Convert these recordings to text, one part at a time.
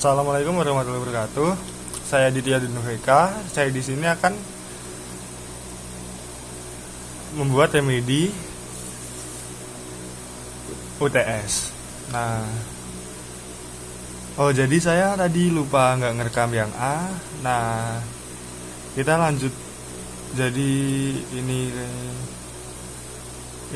Assalamualaikum warahmatullahi wabarakatuh. Saya Ditya Dinureka. Saya di sini akan membuat remedi UTS. Nah, jadi saya tadi lupa nggak ngerekam yang A. Nah, kita lanjut. Jadi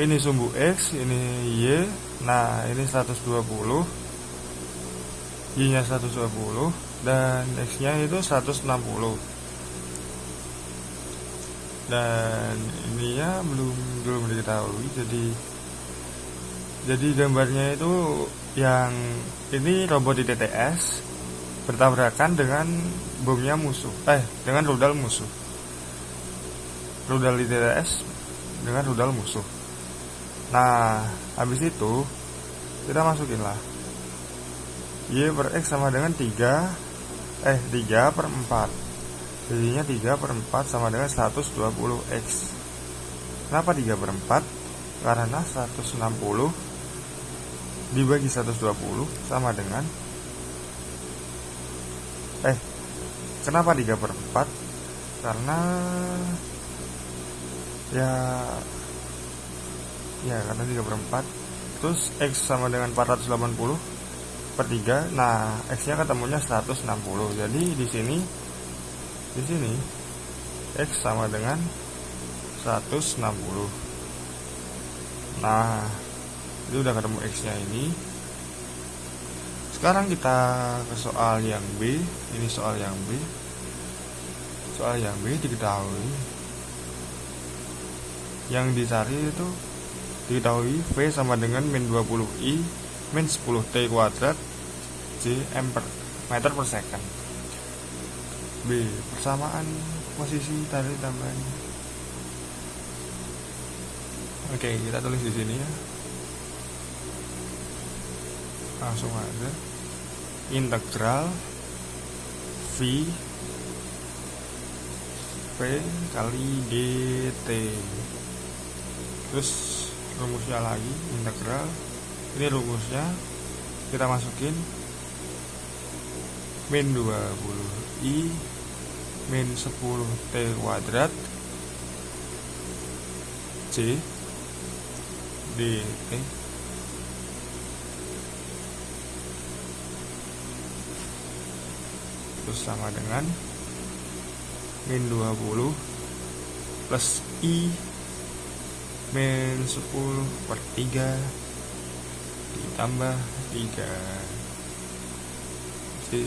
ini sumbu X, ini Y. Nah, ini 120, Y-nya 120 dan X-nya itu 160. Dan ininya belum diketahui. Jadi gambarnya itu yang ini robot di TTS bertabrakan dengan bomnya musuh. Dengan rudal musuh. Rudal di TTS dengan rudal musuh. Nah, habis itu kita masukin lah Y per X sama dengan 3 per 4. Jadinya 3 per 4 sama dengan 120X. Kenapa 3 per 4? Karena 160 dibagi 120 sama dengan kenapa 3 per 4? Karena karena 3 per 4. Terus X sama dengan 480 per 3. Nah, X-nya ketemunya 160. Jadi di sini X sama dengan 160. Nah, itu udah ketemu X-nya ini. Sekarang kita ke soal yang B. Ini soal yang B. Soal yang B diketahui yang dicari itu diketahui V sama dengan min 20I min 10T kuadrat Jm per meter per second. B. Persamaan posisi tarik tambahan. Oke, kita tulis di sini ya. Langsung aja. Integral V kali dt. Terus rumusnya lagi integral. Ini rumusnya kita masukin min 20i min 10t kuadrat C dt terus sama dengan min 20 plus i min 10 per 3 ditambah 3 C.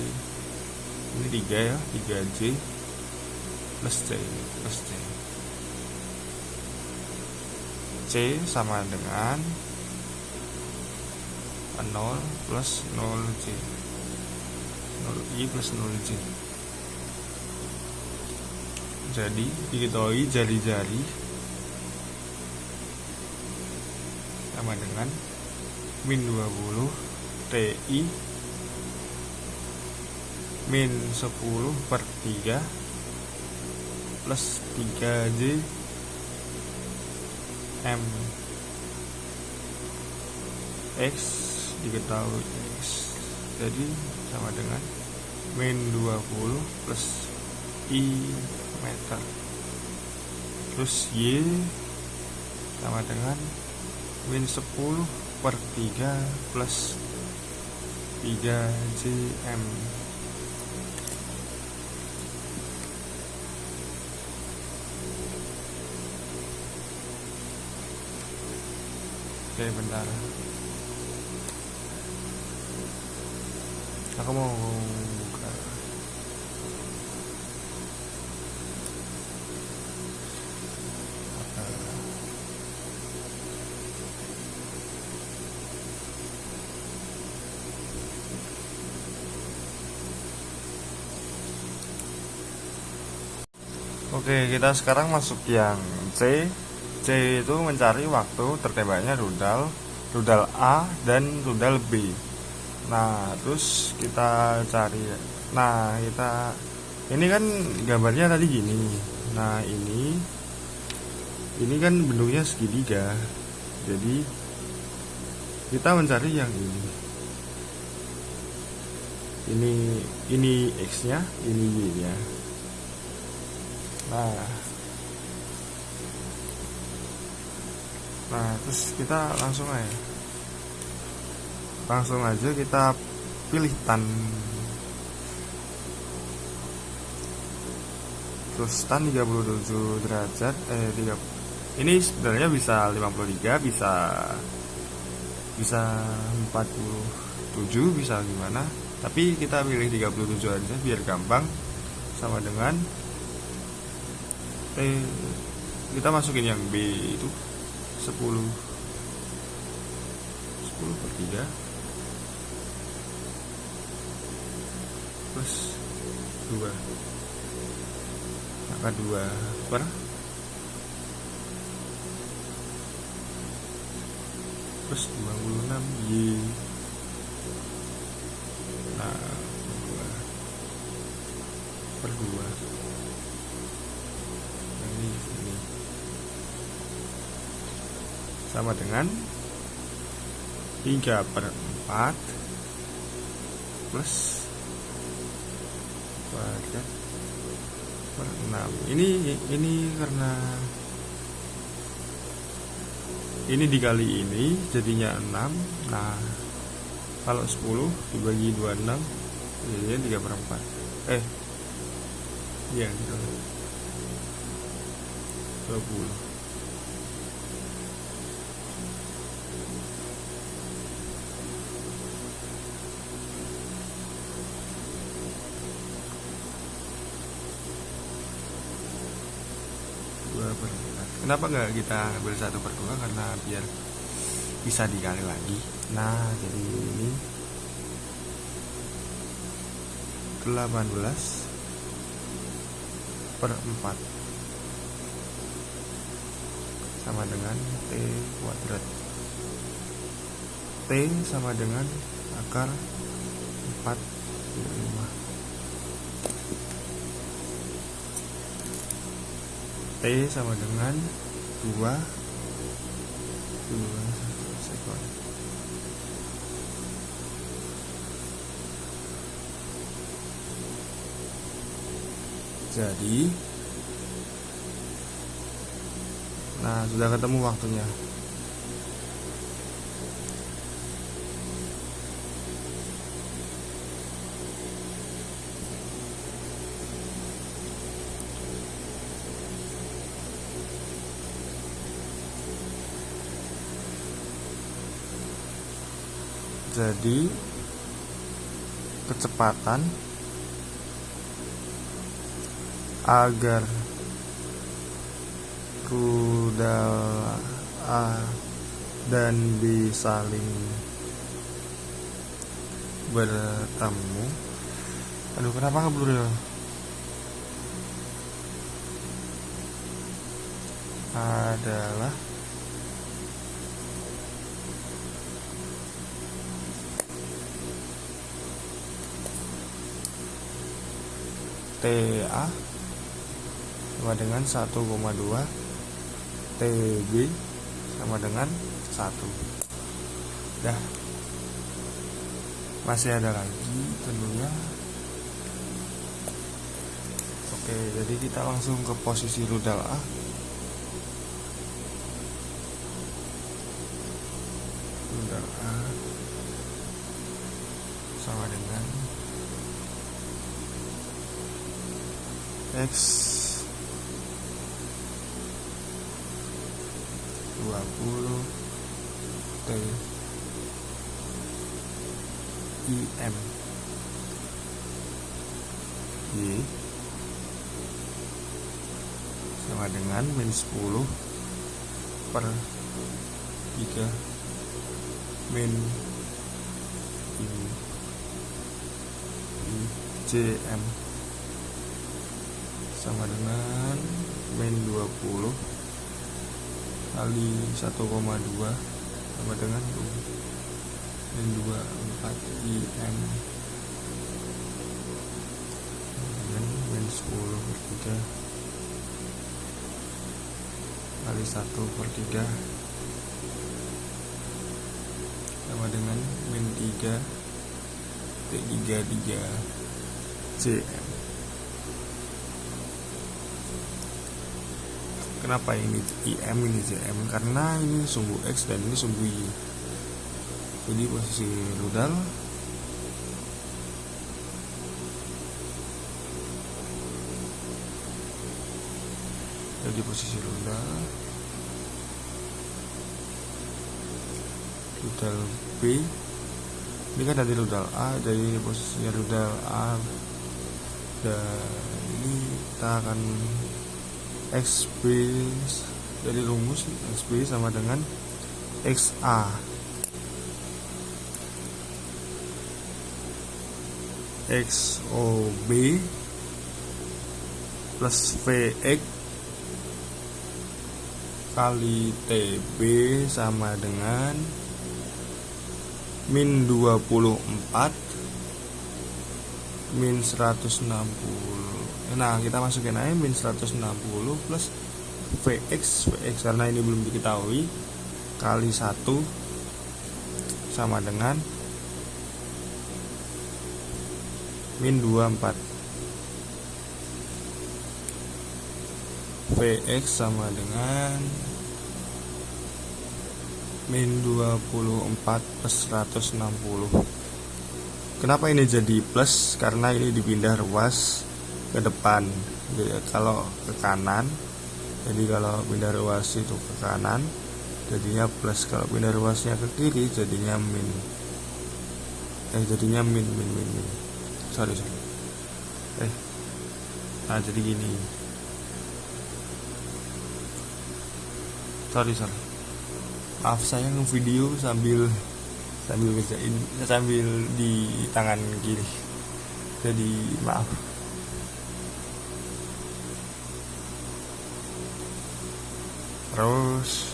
Ini 3 ya, 3J plus C plus C. C sama dengan 0 plus 0J 0I plus 0J. Jadi diketahui jari-jari sama dengan min 20 TI min 10 per 3 plus 3J M X diketahui X. Jadi sama dengan min 20 plus I meter. Terus Y sama dengan min 10 per 3 plus 3JM. Oke, bentar. Aku mau buka. Oke, kita sekarang masuk yang C. C itu mencari waktu tertembaknya rudal A dan rudal B. Nah, terus kita cari. Nah, ini kan gambarnya tadi gini. Nah, ini kan bentuknya segitiga. Jadi kita mencari yang ini. ini X nya, ini Y nya. Nah terus kita langsung aja kita pilih tan, terus tan 37 derajat. Ini sebenarnya bisa 53, bisa 47, bisa gimana, tapi kita pilih 37 aja biar gampang. Sama dengan kita masukin yang B itu 10 per 3 plus 2, maka 2 per plus 26 Y. Nah 2 per 2. Nah, ini sama dengan 3 per 4 plus 4 per 6. Ini karena ini dikali ini jadinya 6. Nah kalau 10 dibagi 26 jadinya 3 per 4. Iya gitu, 20. Kenapa nggak kita ambil 1 per 2? Karena biar bisa dikali lagi. Nah jadi ini 18 per 4 sama dengan T kuadrat. T sama dengan akar 4 5. T sama dengan 2 sekon. Jadi nah sudah ketemu waktunya. Jadi kecepatan agar rudal A dan B saling bertemu. Aduh, kenapa ngeblur ya? Adalah TA sama dengan 1,2, TB sama dengan 1. Dah. Masih ada lagi tentunya. Oke, jadi kita langsung ke posisi rudal A. Rudal A sama dengan X 20 T IM Y sama dengan min 10 per 3 min JM sama dengan min 20 kali 1,2 sama dengan min 24 IM dengan min 10 per 3 kali 1 per 3 sama dengan min 3 3,33 cm. Kenapa ini IM ini cm? Karena ini sumbu X dan ini sumbu Y. Jadi posisi rudal rudal B ini kan dari rudal A, dari posisinya rudal A, dan ini kita akan XB dari rumus XB sama dengan XA. XOB plus VX kali TB sama dengan min 24 min 160. Nah, kita masukin aja min 160 plus VX karena ini belum diketahui kali 1 sama dengan min 24. VX sama dengan min 24 plus 160. Kenapa ini jadi plus? Karena ini dipindah ruas ke depan. Jadi, kalau ke kanan, jadi kalau pindah ruas itu ke kanan jadinya plus, kalau pindah ruasnya ke kiri jadinya min. Jadinya min. Sorry. Nah, jadi gini. Sorry. Maaf, saya ngevideo sambil ngerjain, sambil di tangan kiri. Jadi maaf. Terus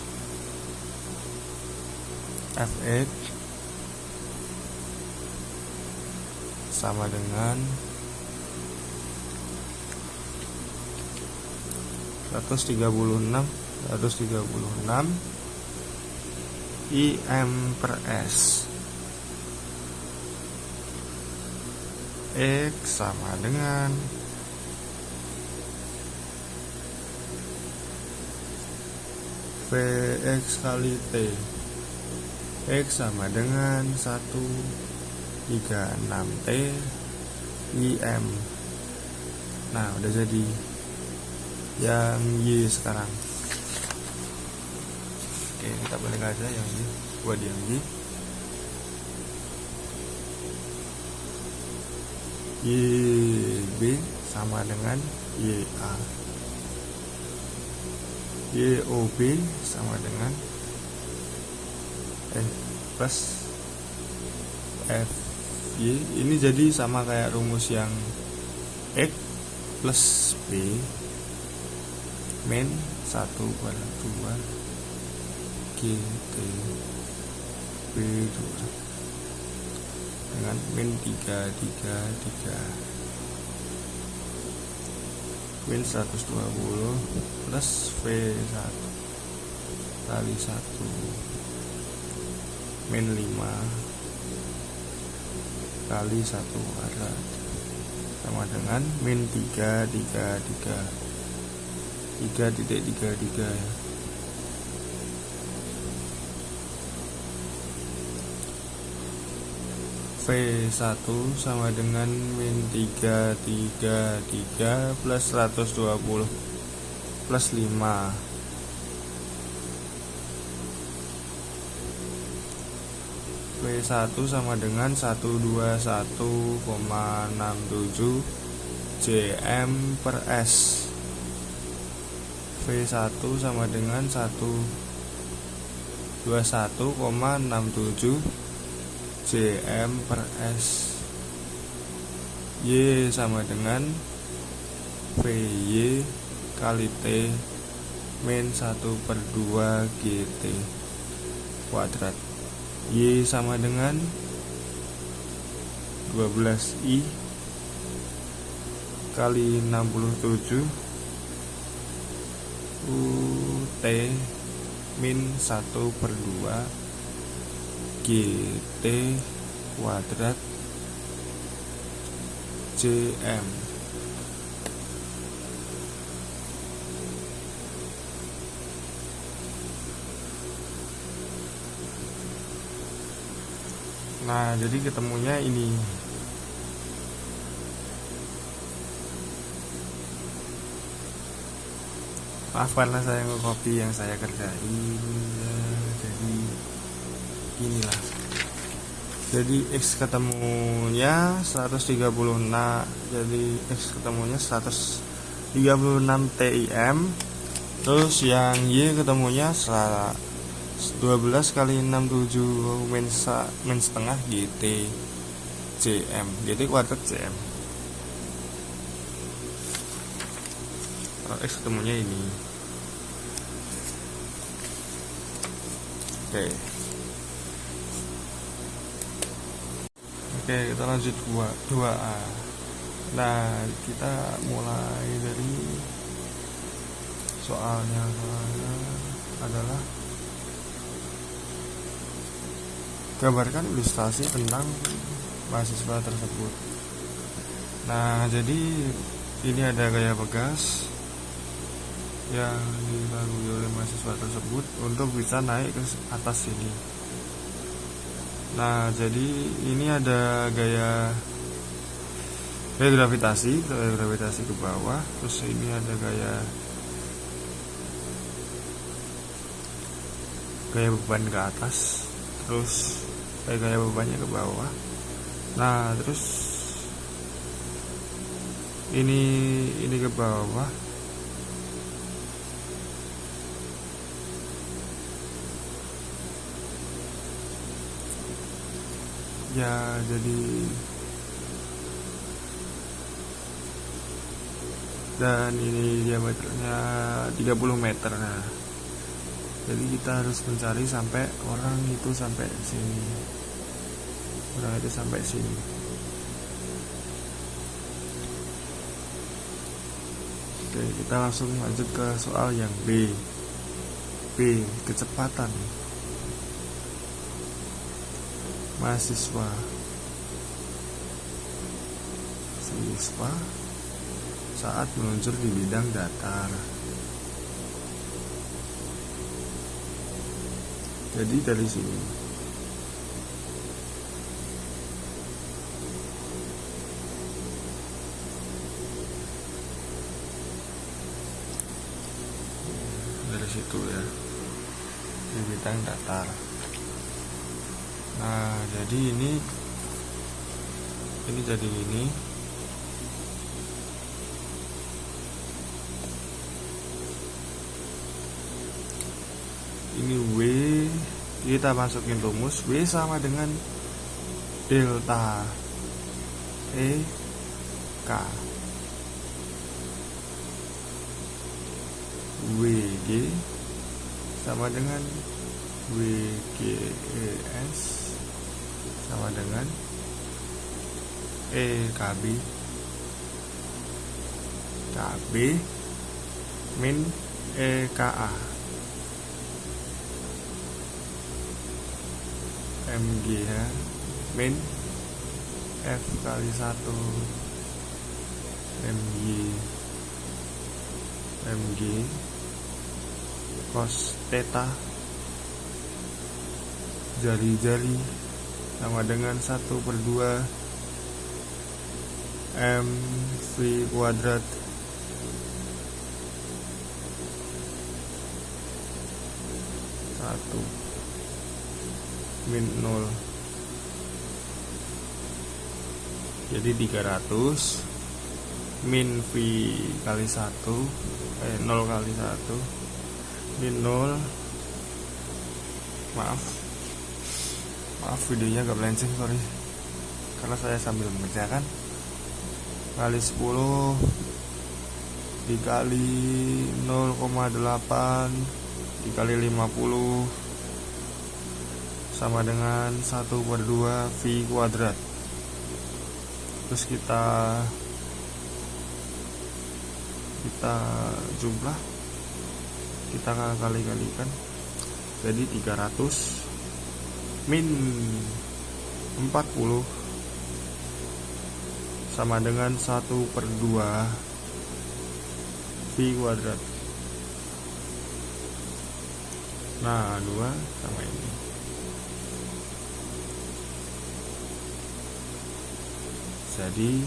FH sama dengan 136 IM per S. X sama dengan VX kali T. X sama dengan 136 T IM. Nah, udah jadi. Yang Y sekarang. Oke, kita balik aja yang Y buat yang Y. YB sama dengan YA. YOB sama dengan plus FY. Ini jadi sama kayak rumus yang X plus B min 1/2 GT B2 dengan min 333 min 120 plus V1 kali 1 min 5 kali 1 kuadrat sama dengan min 3,33 ya. V1 sama dengan min 333 plus 120 plus 5 V1 sama dengan 121,67 cm per S. V1 sama dengan 121,67 cm per S. Y sama dengan VY kali T min 1/2 GT kuadrat. Y sama dengan 12I kali 67 UT min 1/2 GT kuadrat JM. Nah, jadi ketemunya ini. Maaf karena saya nge-copy yang saya kerjain ya, jadi inilah. Jadi X ketemunya 130. Nah, jadi X ketemunya 136 TIM. Terus yang Y ketemunya 12 kali 67 min setengah GT JM. GT kuadrat JM. X ketemunya ini. Oke, kita lanjut 2A. Nah, kita mulai dari soalnya adalah gambarkan ilustrasi tentang mahasiswa tersebut. Nah, jadi ini ada gaya pegas yang dilalui oleh mahasiswa tersebut untuk bisa naik ke atas sini. Nah, jadi ini ada gaya gravitasi ke bawah. Terus ini ada gaya beban ke atas. Terus gaya bebannya ke bawah. Nah, terus ini ke bawah. Ya, jadi dan ini diameternya 30 meter. Nah, jadi kita harus mencari sampai orang itu sampai sini. Orang itu sampai sini. Oke, kita langsung lanjut ke soal yang B. Kecepatan siswa saat meluncur di bidang datar. Jadi dari sini situ ya, di bidang datar. Nah, jadi ini jadi ini. Ini W, kita masukin rumus. W sama dengan delta E K. WG sama dengan WGES sama dengan KB min EKA. MG ya, min F kali 1 MG cos theta jari-jari sama dengan 1/2 mv kuadrat min 0. Jadi 300 min V kali 1 0 kali 1 min 0. Maaf videonya agak melenceng, sorry, karena saya sambil mengerjakan. Kali 10 dikali 0,8 dikali 50 sama dengan 1/2 V kuadrat. Terus kita jumlah, kita kali-kalikan, jadi 300 min 40 sama dengan 1/2 V kuadrat. Nah, 2 sama ini. Jadi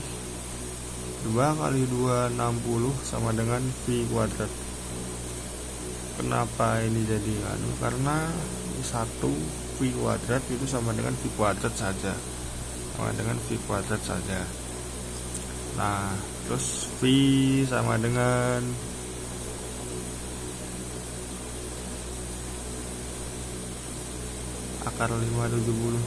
2 kali 2 60 sama dengan V kuadrat. Kenapa ini jadi karena 1 V kuadrat itu sama dengan V kuadrat saja. Sama dengan V kuadrat saja. Nah, terus V sama dengan akar 570.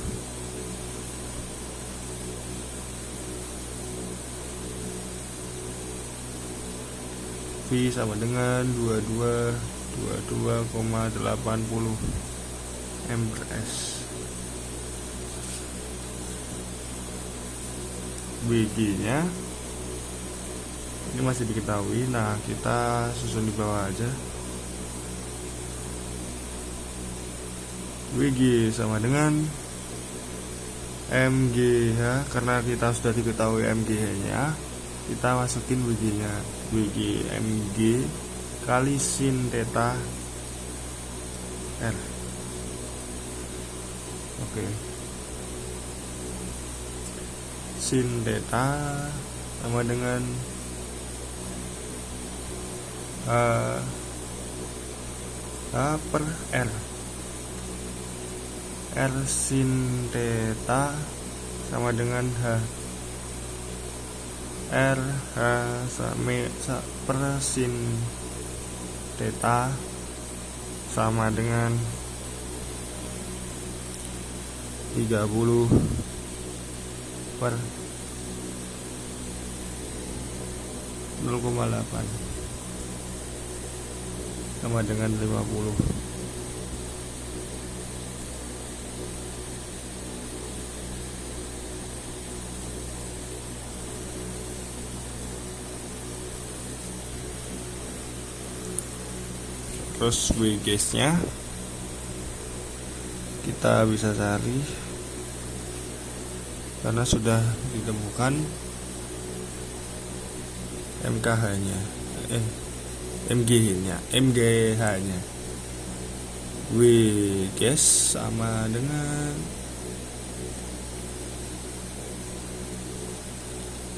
V sama dengan 22,80 M/S. BG nya ini masih diketahui. Nah, kita susun di bawah aja. WG sama dengan MGH. Karena kita sudah diketahui MGH nya, kita masukin WG nya. WG MG kali sin theta R. Oke. Sin theta sama dengan H per R. R sin theta sama dengan H. R H per sin theta sama dengan 30 per 0,8 sama dengan 50. Terus WGS nya kita bisa cari karena sudah ditemukan MKH nya MGH nya. WGS sama dengan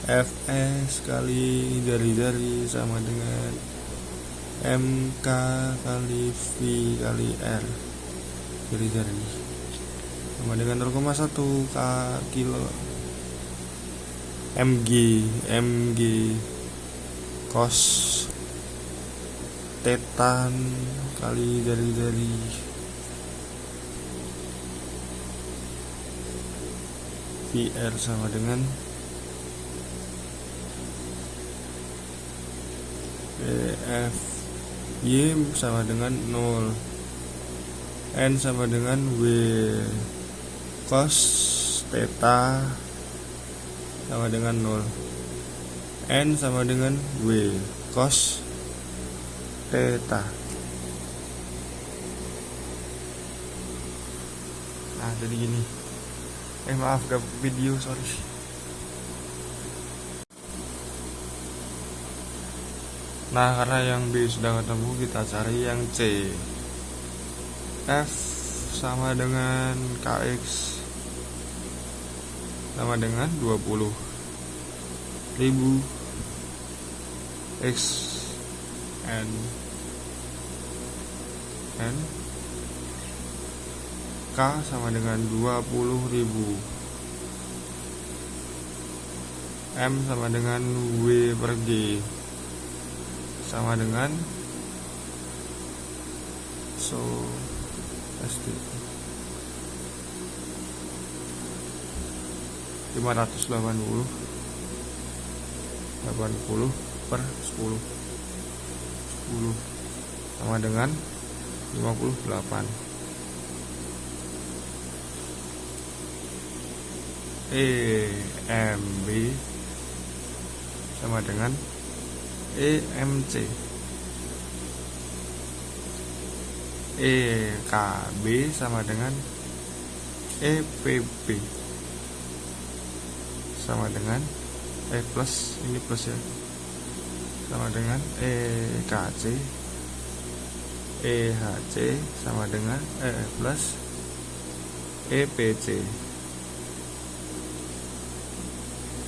Fs kali jari-jari sama dengan MK kali V kali R jari-jari sama dengan 0,1 kilo. MG cos tetan kali jari-jari VR sama dengan F Y sama dengan 0, N sama dengan W cos theta sama dengan 0, N sama dengan W cos theta. Nah, jadi gini. Maaf gak video, sorry. Nah, karena yang B sudah ketemu, kita cari yang C. F sama dengan KX sama dengan 20.000 X N K sama dengan 20.000, M sama dengan W per G sama dengan ST 580 per 10 sama dengan 58. EMB sama dengan EMC. EKB sama dengan EPB sama dengan plus, ini plus ya, sama dengan EKC, EHC sama dengan plus EPC.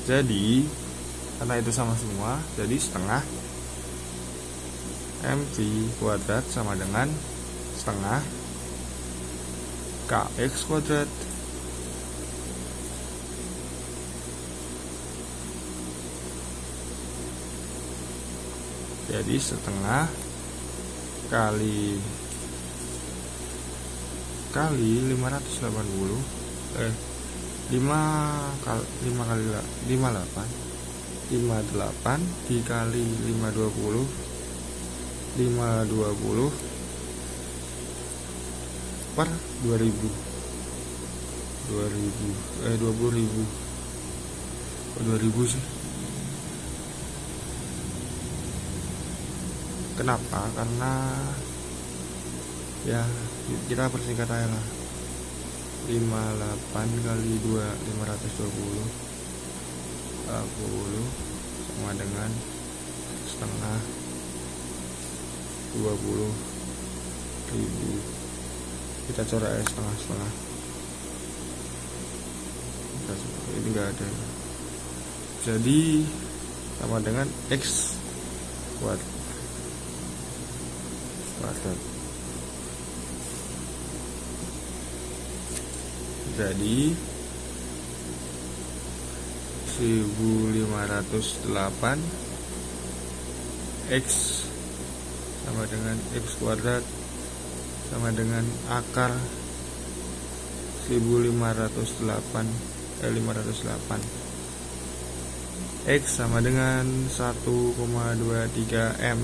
Jadi karena itu sama semua, jadi setengah MV kuadrat sama dengan setengah KX kuadrat. Jadi setengah kali 580, 5 kali 58 dikali 520 per 20.000 sih. Kenapa? Karena ya kita persingkat aja lah. 58 kali 2 520 sama dengan setengah 20.000. Kita coret aja setengah. Ini enggak ada. Jadi sama dengan X kuadrat. Jadi 1508 X sama dengan X kuadrat sama dengan akar 508 X sama dengan 1,23 M.